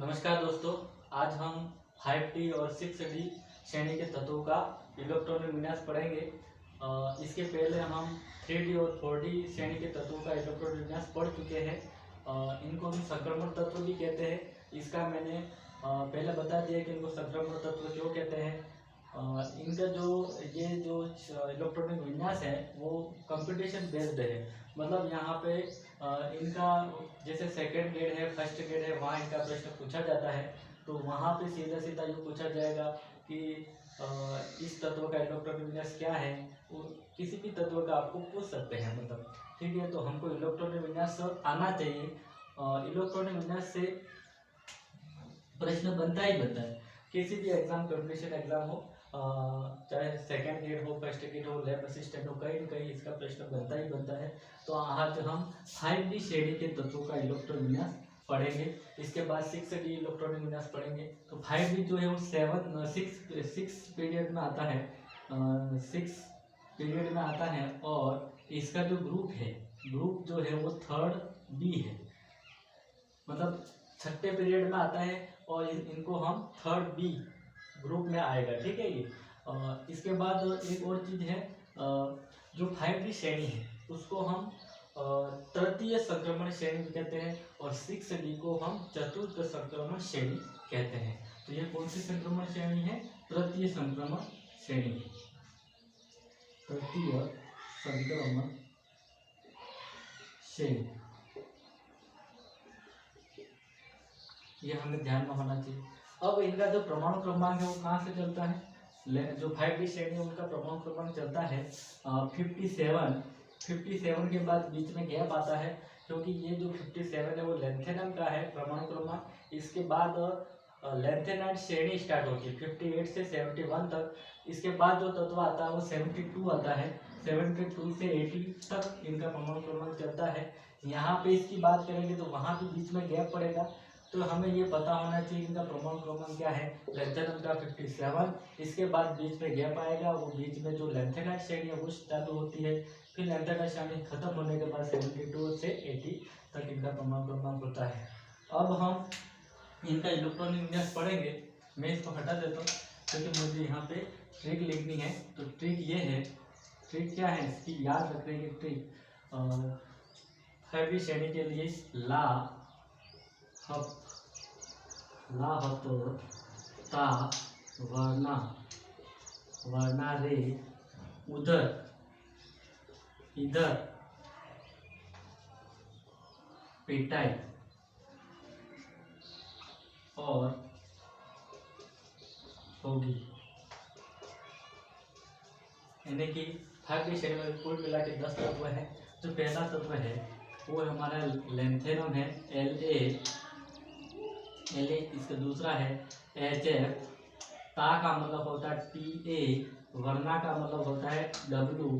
नमस्कार दोस्तों, आज हम 5D और 6D श्रेणी के तत्वों का इलेक्ट्रॉनिक विन्यास पढ़ेंगे। इसके पहले हम 3D और 4D श्रेणी के तत्वों का इलेक्ट्रॉनिक विन्यास पढ़ चुके हैं। इनको हम संक्रमण तत्व भी कहते हैं। इसका मैंने पहले बता दिया कि इनको संक्रमण तत्व क्यों कहते हैं। इनका ये जो इलेक्ट्रॉनिक विन्यास है वो कंपटीशन बेस्ड है। मतलब यहाँ पे इनका जैसे सेकंड ग्रेड है, फर्स्ट ग्रेड है, वहाँ इनका प्रश्न पूछा जाता है तो वहाँ पे सीधा सीधा ये पूछा जाएगा कि इस तत्व का इलेक्ट्रॉनिक विन्यास क्या है। वो किसी भी तत्व का आपको पूछ सकते हैं, मतलब ठीक है। तो हमको इलेक्ट्रॉनिक विन्यास आना चाहिए। इलेक्ट्रॉनिक विन्यास से प्रश्न बनता ही बनता है। किसी भी एग्जाम, कंपटीशन एग्जाम हो, चाहे सेकंड ग्रेड हो, फर्स्ट ग्रेड हो, लैब असिस्टेंट हो, कहीं न कहीं इसका प्रश्न बनता ही बनता है। तो आज हम 5D श्रेणी के तत्वों का इलेक्ट्रॉनिक विन्यास पढ़ेंगे। इसके बाद 6D इलेक्ट्रॉनिक विन्यास पढ़ेंगे। तो 5D जो है वो 6 पीरियड में आता है, 6 पीरियड में आता है। और इसका जो ग्रुप जो है वो 3rd B है, मतलब 6ठे पीरियड में आता है और इनको हम 3rd B ग्रुप में आएगा, ठीक है। ये इसके बाद एक और चीज़ है, जो 5D श्रेणी है उसको हम तृतीय संक्रमण श्रेणी कहते हैं और 6D को हम चतुर्थ संक्रमण श्रेणी कहते हैं। तो ये कौन सी संक्रमण श्रेणी है? तृतीय संक्रमण श्रेणी। तृतीय संक्रमण श्रेणी, ये हमें ध्यान में होना चाहिए। अब इनका जो परमाणु क्रमांक है वो कहाँ से चलता है? जो 5D श्रेणी है उनका परमाणु क्रमांक चलता है 57 के बाद बीच में गैप आता है, क्योंकि ये जो 57 है वो लेंथेनम का है परमाणु क्रमांक। इसके बाद लेंथेनाइट श्रेणी स्टार्ट होती है 58 से 71 तक। इसके बाद जो तत्व आता है वो 72 आता है। 72 से 80 तक इनका परमाणु क्रमांक चलता है। यहाँ पे इसकी बात करेंगे तो वहाँ भी बीच में गैप पड़ेगा, तो हमें ये पता होना चाहिए इनका परमाणु क्रमांक क्या है। लेंथेनम का 57, इसके बाद बीच में गैप आएगा, वो बीच में जो लेंथेनाइट श्रेणी है वो चालू होती है। फिर लेंथेनाइट श्रेणी खत्म होने के बाद 72 से 80 तक इनका परमाणु क्रमांक होता है। अब हम इनका इलेक्ट्रॉनिक विन्यास पढ़ेंगे। मैं इसको हटा देता हूँ क्योंकि मुझे यहाँ पे ट्रिक लिखनी है। तो ट्रिक ये है, ट्रिक क्या है इसकी याद रखने की ट्रिक। 5D श्रेणी के लिए ला हत ता वर्णा रे उधर इधर पिटाई और होगी। यानी कि 5D श्रेणी में कुल मिला के 10 तत्व है। जो पहला तत्व है वो हमारा लेंथेनम है, La। इसका दूसरा है HF। ता का मतलब होता है Ta। वर्णा का मतलब होता है W।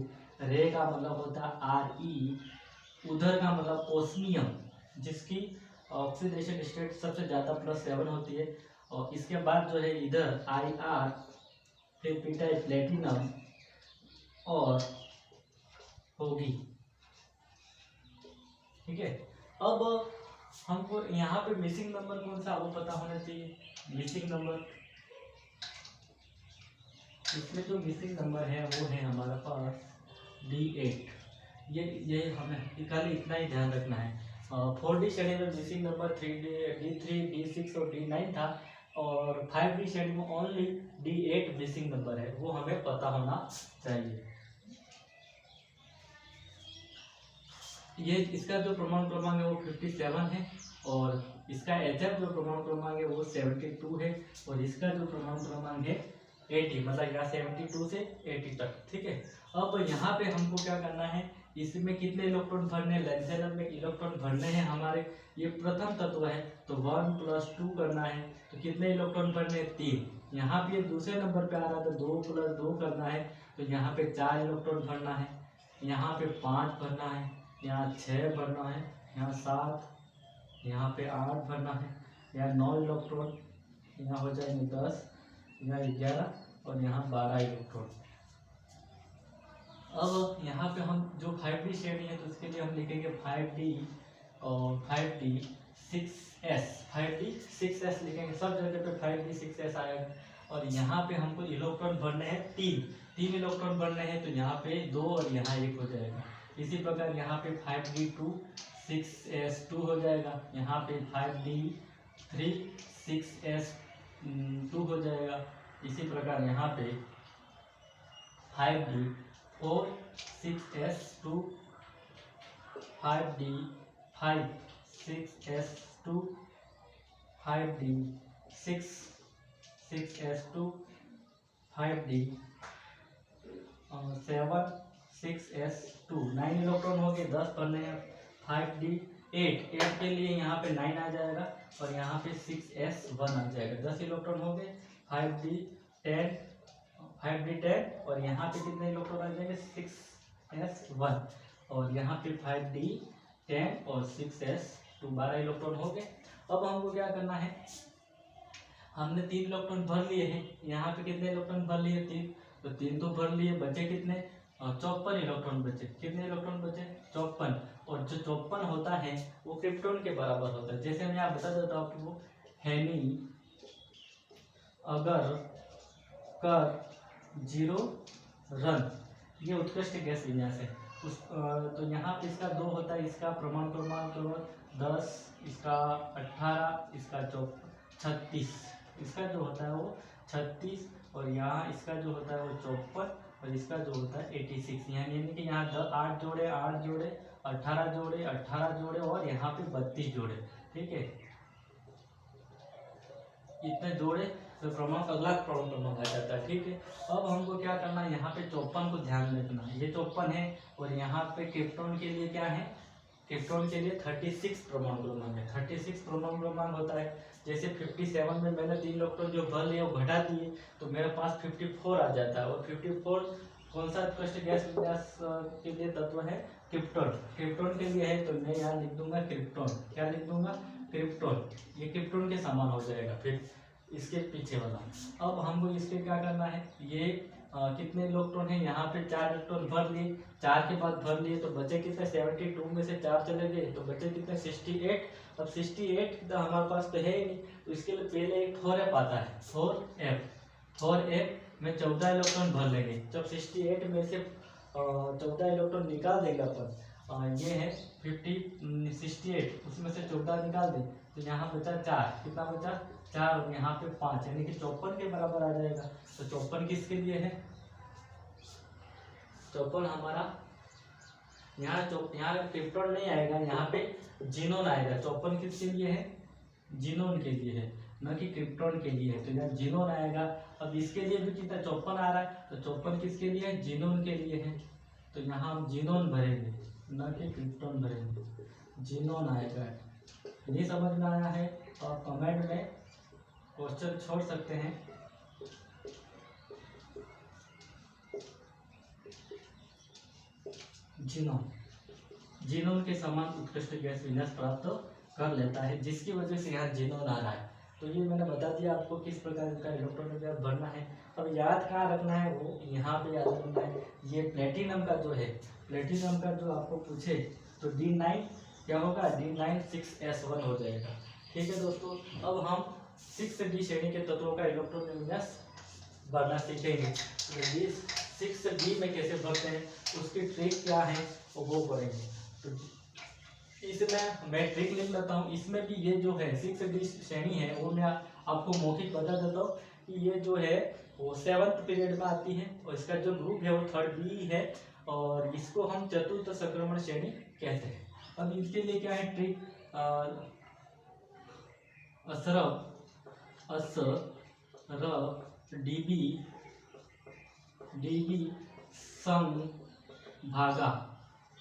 रे का मतलब होता है Re। उधर का मतलब ओस्मियम, जिसकी ऑक्सीडेशन स्टेट सबसे ज़्यादा +7 होती है। और इसके बाद जो है इधर IR, फिर पिटाई प्लेटिनम और होगी, ठीक है। अब हमको यहाँ पे मिसिंग नंबर कौन सा वो पता होना चाहिए। मिसिंग नंबर, इसमें जो मिसिंग नंबर है वो है हमारा पास D8। ये हमें खाली इतना ही ध्यान रखना है। 4D श्रेणी में मिसिंग नंबर D3, D6 और D9 था, और 5D श्रेणी में ओनली D8 मिसिंग नंबर है, वो हमें पता होना चाहिए। ये इसका जो परमाणु क्रमांक है वो 57 है, और इसका HF जो परमाणु क्रमांक है वो 72 है, और इसका जो परमाणु क्रमांक है 80, मतलब यहाँ 72 से 80 तक, ठीक है। अब यहाँ पे हमको क्या करना है, इसमें कितने इलेक्ट्रॉन भरने, लेंथेनम में इलेक्ट्रॉन भरने हैं हमारे। ये प्रथम तत्व है तो 1 + 2 करना है, तो कितने इलेक्ट्रॉन भरने, 3। यहाँ पे दूसरे नंबर पे आ रहा था 2 + 2 करना है, तो यहाँ पे 4 इलेक्ट्रॉन भरना है, यहाँ पे 5 भरना है, यहाँ 6 भरना है, यहाँ 7, यहाँ पे 8 भरना है, यहाँ 9 इलेक्ट्रॉन, यहाँ हो जाएंगे 10, यहाँ 11 और यहाँ 12 इलेक्ट्रॉन। अब यहाँ पे हम जो 5D श्रेणी है तो उसके लिए हम लिखेंगे 5D और 5D 6s 5d6s लिखेंगे, सब जगह पे 5d6s आएगा। और यहाँ पे हमको इलेक्ट्रॉन भरने हैं तीन इलेक्ट्रॉन भरने हैं, तो यहाँ पे 2 और यहाँ 1 हो जाएगा। इसी प्रकार यहाँ पे 5d2 6s2 हो जाएगा, यहाँ पे 5d3 6s2 हो जाएगा। इसी प्रकार यहाँ पे 5d4 6s2 5d5 6s2 5d6 6s2 5d7 6s2 9 electron हो गए, 10 भरने हैं। 5d8 के लिए यहाँ पे 9 आ जाएगा और यहाँ पे 6s1 आ जाएगा, 10 इलेक्ट्रॉन हो गए। 5d10 और यहाँ पे कितने इलेक्ट्रॉन आ जाएंगे 6s1 और यहाँ पे 5d10 और 6s2 12 इलेक्ट्रॉन हो गए। अब हमको क्या करना है, हमने 3 इलेक्ट्रॉन भर लिए हैं, यहाँ पे कितने इलेक्ट्रॉन भर लिए 3, तो 3 तो भर लिए, बचे कितने 54 इलेक्ट्रॉन बचे। कितने इलेक्ट्रॉन बचे 54, और जो 54 होता है वो क्रिप्टॉन के बराबर होता है। जैसे मैं आप बता देता हूँ आपको, हेनी अगर कर 0 रन, ये उत्कृष्ट गैस विन्यास है। तो यहाँ पे इसका 2 होता है, इसका प्रमाण क्रमांक 10, इसका 18, इसका 36, इसका जो होता है वो 36, और यहाँ इसका जो होता है वो 54, और इसका जो होता है 86। यानी कि यहाँ 8 जोड़े 8 जोड़े 18 जोड़े 18 जोड़े और यहाँ पे 32 जोड़े, ठीक है, इतने जोड़े तो क्रमांक अगला क्रमांक आ जाता है, ठीक है। अब हमको क्या करना है, यहाँ पे 54 को ध्यान में रखना, ये 54 है, और यहाँ पे क्रिप्टॉन के लिए क्या है, क्रिप्टॉन के लिए 36 परमाणु क्रमांक है। 36 परमाणु क्रमांक होता है। जैसे 57 में मैंने 3 इलेक्ट्रॉन जो भर लिए वो घटा दिए, तो मेरे पास 54 आ जाता है। और 54 कौन सा उत्कृष्ट गैस विन्यास के लिए तत्व है, क्रिप्टॉन। क्रिप्टॉन के लिए है, तो मैं यहाँ लिख दूंगा क्रिप्टॉन। क्या लिख दूंगा, क्रिप्टॉन। ये क्रिप्टॉन के समान हो जाएगा फिर इसके पीछे वाला। अब हमको इसके क्या करना है, ये कितने इलेक्ट्रॉन है, यहाँ पे 4 इलेक्ट्रॉन भर लिए, 4 के बाद भर लिए, तो बचे कितने 72 में से 4 चले गए, तो बचे कितने 68। अब 68 तो हमारे पास तो है ही नहीं, तो इसके लिए पहले एक 4f आता है, 4f में 14 इलेक्ट्रॉन भर लेंगे। जब 68 में से 14 इलेक्ट्रॉन निकाल देंगे अपन, ये है 68, उसमें से 14 निकाल दें, तो यहाँ बचा 4, कितना बचा 4, और यहाँ पे 5, यानी कि 54 के बराबर आ जाएगा। तो 54 किसके लिए है, 54 हमारा यहाँ क्रिप्टॉन नहीं आएगा, यहाँ पे जीनोन आएगा। 54 किसके लिए है, जीनोन के लिए है, न कि क्रिप्टॉन के लिए है, तो यहाँ जीनोन आएगा। अब इसके लिए भी कितना 54 आ रहा है, तो 54 किसके लिए है, जीनोन के लिए है, तो यहाँ हम जीनोन भरेंगे, न कि क्रिप्टॉन भरेंगे, जीनोन आएगा। ये समझ में आया है, और कमेंट में क्वेश्चन छोड़ सकते हैं। जीनोन के समान उत्कृष्ट गैस विन्यास प्राप्त कर लेता है, जिसकी वजह से यहाँ जीनोन आ रहा है। तो ये मैंने बता दिया आपको किस प्रकार का इलेक्ट्रॉन भरना है। अब याद कहाँ रखना है, वो यहाँ पे याद रखना है। ये प्लेटिनम का जो है, प्लेटिनम का जो आपको पूछे, तो D9 क्या होगा, D9 6s1 हो जाएगा, ठीक है दोस्तों। अब हम 6d श्रेणी के तत्वों का इलेक्ट्रॉन विन्यास भरना सीखेंगे। तो 6d में कैसे भरते हैं, उसकी ट्रिक क्या है वो करेंगे। तो इसमें मैं ट्रिक लिख लेता हूँ। इसमें भी ये जो है 6d श्रेणी है, वो मैं आपको मौखिक बता देता हूँ कि ये जो है वो 7th पीरियड में आती है, और इसका जो ग्रुप है वो 3rd B है, और इसको हम चतुर्थ संक्रमण श्रेणी कहते हैं। अब इसके लिए क्या है ट्रिक, dB संग भागा,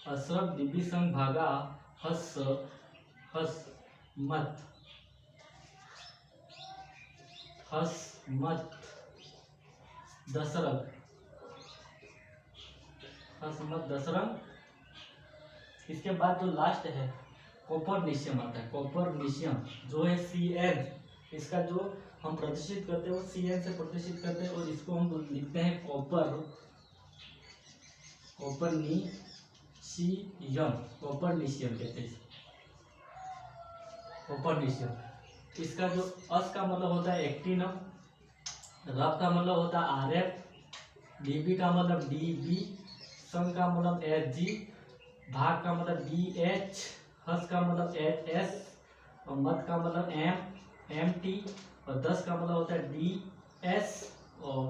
अशरफ dB संग भागा मत दशरथ इसके बाद जो लास्ट है कॉपरनिशियम आता है। कॉपरनिशियम जो है Cn, इसका जो हम प्रदर्शित करते हैं वो Cn से प्रदर्शित करते हैं, और इसको हम लिखते हैं कॉपरनिशियम कहते हैं। पोटेशियम। इसका जो अस का मतलब होता है एक्टिनम, रफ का मतलब होता है आरएफ, डीबी का मतलब डीबी, सम का मतलब एसजी, भाग का मतलब बीएच, हस का मतलब एचएस, और मत का मतलब एमटी, और 10 का मतलब होता है डीएस, और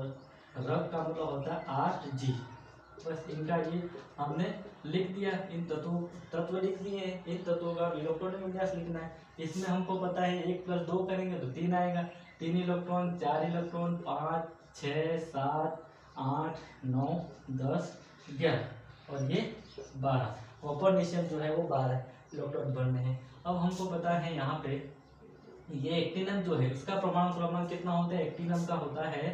रग का मतलब होता है आरजी। बस इनका ये हमने लिख दिया, इन तत्व लिख दिए। इन तत्वों का इलेक्ट्रॉनिक विन्यास लिखना है। इसमें हमको पता है 1 + 2 करेंगे तो 3 आएगा, 3 इलेक्ट्रॉन, 4 इलेक्ट्रॉन, 5, 6, 7, 8, 9, 10, 11 और ये 12। पोटेशियम जो है वो 12 इलेक्ट्रॉन भरने हैं। अब हमको पता है यहाँ पे ये एक्टिनम जो है इसका परमाणु क्रमांक कितना होता है। एक्टिनम का होता है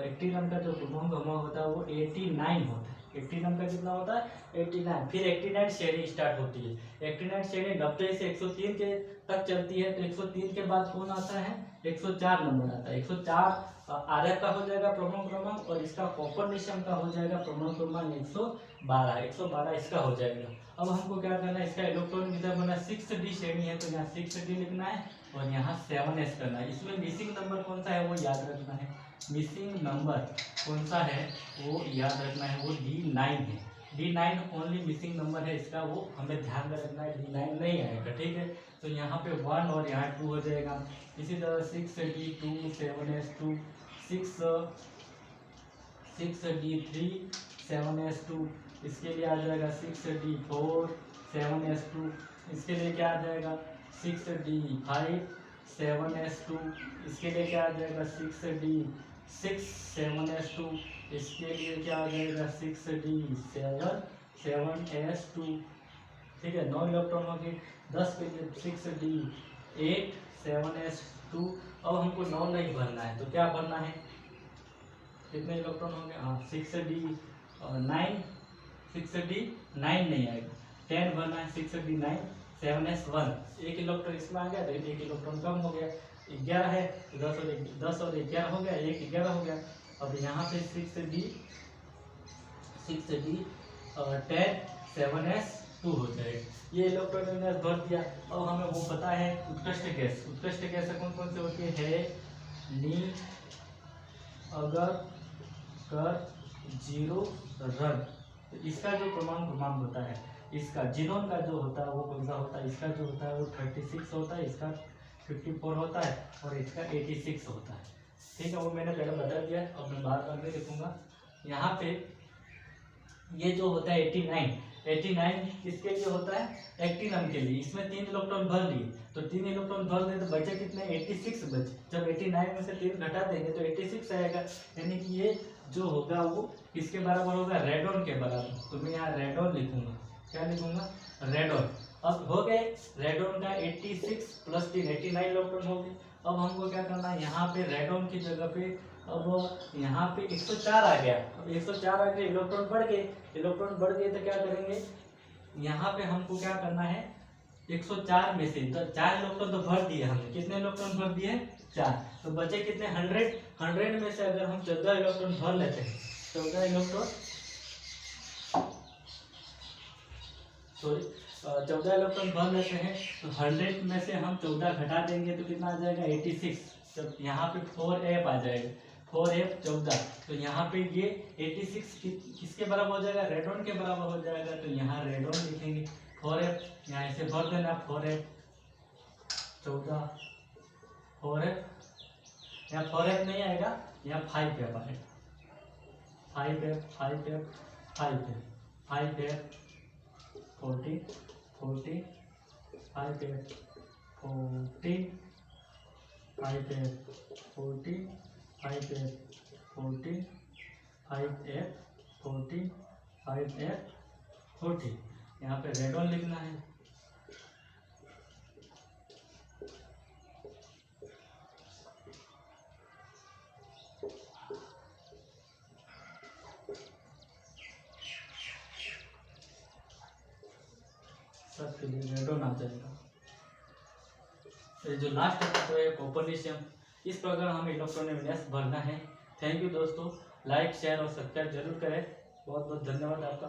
एक्टिनम का जो परमाणु क्रमांक होता है वो 89 होता है। एक्टिनम का कितना होता है 89। फिर 89 श्रेणी स्टार्ट होती है। 89 श्रेणी 90 से 103 के तक चलती है। तो 103 के बाद कौन आता है 104 नंबर आता है। 104 आरएफ का हो जाएगा परमाणु क्रमांक, और इसका पोटेशियम का हो जाएगा परमाणु क्रमांक 112। 112 इसका हो जाएगा। अब हमको क्या करना है, इसका इलेक्ट्रॉन कितना बना 6d श्रेणी है तो यहाँ 6d लिखना है और यहाँ 7s करना है। इसमें मिसिंग नंबर कौन सा है वो याद रखना है। मिसिंग नंबर कौन सा है वो याद रखना है, वो D9 है। D9 ओनली मिसिंग नंबर है इसका, वो हमें ध्यान में रखना है। D9 नहीं आएगा, ठीक है। तो यहाँ पे 1 और यहाँ 2 हो जाएगा। इसी तरह 6d2 7s2 6d3 7s2, इसके लिए आ जाएगा 6d4 7s2, इसके लिए क्या आ जाएगा 6d5 7s2, इसके लिए क्या आ जाएगा 6d6 7s2, इसके लिए क्या आ जाएगा 6d7 7s2, ठीक है। 9 इलेक्ट्रॉन हो गए। 10 के लिए 6d8 7s2। अब हमको 9 नहीं भरना है तो क्या भरना है, कितने इलेक्ट्रॉन हो गए 6d9 6d9 नहीं आएगा, 10 भरना है 6d9 7s1, 1 इलेक्ट्रॉन इसमें आ गया तो 1 इलेक्ट्रॉन कम हो गया। 11 है 10 और 11 हो गया, 1 11 हो गया। अब यहाँ पे 6d 10 7s2 हो जाएगा। ये इलेक्ट्रॉन विन्यास भर दिया। अब हमें वो पता है उत्कृष्ट गैस। उत्कृष्ट गैस कौन कौन से होती है नी, अगर, कर, जीरो, रन। तो इसका जो परमाणु क्रमांक होता है, इसका जिनोन का जो होता है वो कौन सा होता है, इसका जो होता है वो 36 होता है, इसका 54 होता है और इसका 86 होता है, ठीक है। वो मैंने पहले बता दिया, अब मैं बार बार में लिखूंगा। यहाँ पे ये जो होता है 89 किसके लिए होता है एक्टिनम के लिए। इसमें 3 इलेक्ट्रॉन भर लिए तो 3 इलेक्ट्रॉन भर दिए तो बचे कितने 86 बचे। जब 89 में से 3 घटा देंगे तो 86 आएगा, यानी कि ये जो होगा वो किसके बराबर होगा रेडॉन के बराबर। तो मैं यहाँ रेडॉन लिखूंगा, क्या लिखूंगा रेडॉन। अब हो गए रेडॉन का 86 + 3 89 इलेक्ट्रॉन हो गए। अब हमको क्या करना है, यहाँ पे रेडॉन की जगह पे अब यहाँ पे 104 आ गया। अब 104 आ गए, इलेक्ट्रॉन बढ़ गए तो क्या करेंगे, यहाँ पे हमको क्या करना है 104 में से तो 4 इलेक्ट्रॉन तो भर दिए हमने। कितने इलेक्ट्रॉन भर दिए 4, तो बचे कितने 100 में से अगर हम 14 इलेक्ट्रॉन भर लेते हैं 14 इलेक्ट्रॉन 14 इलेक्ट्रॉन भर लेते हैं तो 100 में से हम 14 घटा देंगे तो कितना आ जाएगा 86। जब यहाँ पे 4f आ जाएगा, 4f 14, तो यहाँ पे ये 86 किसके बराबर हो जाएगा रेडॉन के बराबर हो जाएगा। तो यहाँ रेडॉन लिखेंगे 4f, यहाँ इसे भर देना 4f 14 4f, यहाँ 4f नहीं आएगा, यहाँ 5f आएगा 5f 5f 5f 5f 40 40 5f 40 5f 40 5f 40 5f 40 5f 40, यहाँ पे रेडॉन लिखना है। सबके लिए रेडॉन आ जाएगा। तो जो लास्ट तत्व है पोटेशियम, इस प्रकार हमें इलेक्ट्रॉन विन्यास भरना है। थैंक यू दोस्तों, लाइक शेयर और सब्सक्राइब जरूर करें। बहुत बहुत धन्यवाद आपका।